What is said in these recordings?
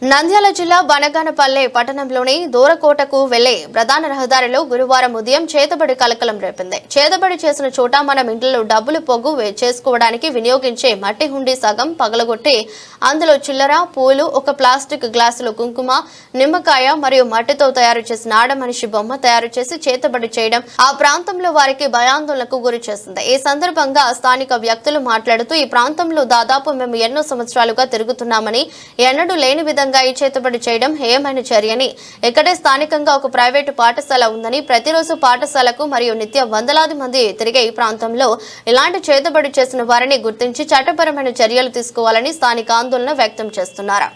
నంద్యాల జిల్లా బనగానపల్లె పట్టణంలోని దూరకోటకు వెళ్లే ప్రధాన రహదారిలో గురువారం ఉదయం చేతబడి కలకలం రేపింది. చేతబడి చేసిన చోట మనం ఇంట్లో డబ్బులు పొగ్గు చేసుకోవడానికి వినియోగించే మట్టి హుండీ సగం పగలగొట్టి అందులో చిల్లర, పూలు, ఒక ప్లాస్టిక్ గ్లాసులో కుంకుమ, నిమ్మకాయ మరియు మట్టితో తయారు చేసిన ఆడమనిషి బొమ్మ తయారు చేసి చేతబడి చేయడం ఆ ప్రాంతంలో వారికి భయాందోళనకు గురి చేసింది. ఈ సందర్భంగా స్థానిక వ్యక్తులు మాట్లాడుతూ ఈ ప్రాంతంలో దాదాపు మేము ఎన్నో సంవత్సరాలుగా తిరుగుతున్నామని ఎన్నడూ లేని విధంగా ఈ చేతబడి చేయడం హేయమైన చర్యని, ఇక్కడే స్థానికంగా ఒక ప్రైవేటు పాఠశాల ఉందని, ప్రతిరోజు పాఠశాలకు మరియు నిత్య వందలాది మంది తిరిగే ఈ ప్రాంతంలో ఇలాంటి చేతబడి చేసిన వారిని గుర్తించి చట్టపరమైన చర్యలు తీసుకోవాలని స్థానిక ఆందోళన వ్యక్తం చేస్తున్నారు.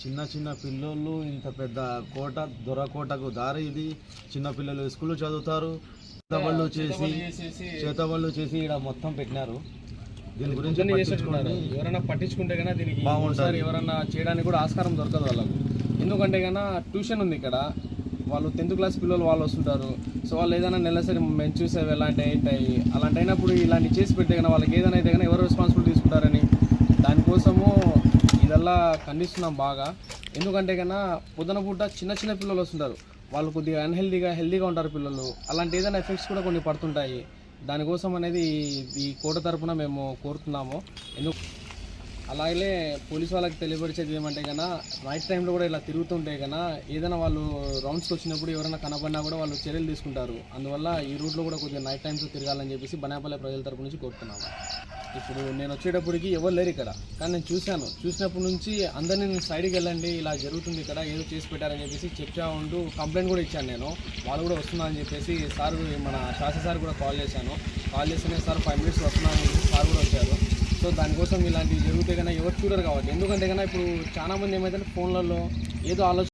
చిన్న పిల్లలు ఇంత పెద్ద కోట దొరకోటకు దారి ఇది. చిన్న పిల్లలు స్కూల్ చదువుతారు, చేతబళ్ళు చేసి ఇక్కడ మొత్తం పెట్టినారు. దీని గురించి ఎవరైనా పట్టించుకుంటే కన్నా దీనికి బాగుంటుంది. ఎవరైనా చేయడానికి కూడా ఆస్కారం దొరకదు వాళ్ళకు. ఎందుకంటే కన్నా ట్యూషన్ ఉంది ఇక్కడ, వాళ్ళు 10th క్లాస్ పిల్లలు వాళ్ళు వస్తుంటారు. సో వాళ్ళు ఏదైనా నెలసరి మేము చూసేవి ఎలాంటి ఏంటాయి అలాంటి అయినప్పుడు ఇలాంటి చేసి పెడితే కన్నా వాళ్ళకి ఏదైనా అయితే కన్నా ఎవరు రెస్పాన్సిబిలిటీ తీసుకుంటారని దానికోసము ఇదల్లా ఖండిస్తున్నాం బాగా. ఎందుకంటే కన్నా పొద్దున పూట చిన్న పిల్లలు వస్తుంటారు, వాళ్ళు కొద్దిగా హెల్దీగా ఉంటారు పిల్లలు. అలాంటి ఏదైనా ఎఫెక్ట్స్ కూడా కొన్ని పడుతుంటాయి. దానికోసం అనేది ఈ కోట తరపున మేము కోరుతున్నాము. అలాగే పోలీసు వాళ్ళకి తెలియపరిచేది ఏమంటే కన్నా నైట్ టైంలో కూడా ఇలా తిరుగుతుంటే కన్నా ఏదైనా వాళ్ళు రౌండ్స్కి వచ్చినప్పుడు ఎవరైనా కనపడినా కూడా వాళ్ళు చర్యలు తీసుకుంటారు. అందువల్ల ఈ రూట్లో కూడా కొద్దిగా నైట్ టైమ్స్ తిరగాలని చెప్పేసి బనాపల్లె ప్రజల తరపు నుంచి కోరుతున్నాము. ఇప్పుడు నేను వచ్చేటప్పటికి ఎవరు లేరు ఇక్కడ, కానీ నేను చూసినప్పటి నుంచి అందరినీ నేను సైడ్కి వెళ్ళండి, ఇలా జరుగుతుంది ఇక్కడ, ఏదో చేసి పెట్టారని చెప్పేసి చెప్తా ఉంటూ కంప్లైంట్ కూడా ఇచ్చాను నేను. వాళ్ళు కూడా వస్తున్నా అని చెప్పేసి సార్, మన శాస్త్రి సార్ కూడా కాల్ చేస్తేనే సార్ 5 minutes వస్తున్నా అని చెప్పేసి సార్ కూడా వచ్చారు. సో దానికోసం ఇలాంటివి జరిగితే కన్నా ఎవరు చూడరు కాబట్టి. ఎందుకంటే కన్నా ఇప్పుడు చాలామంది ఏమైతే ఫోన్లలో ఏదో ఆలోచన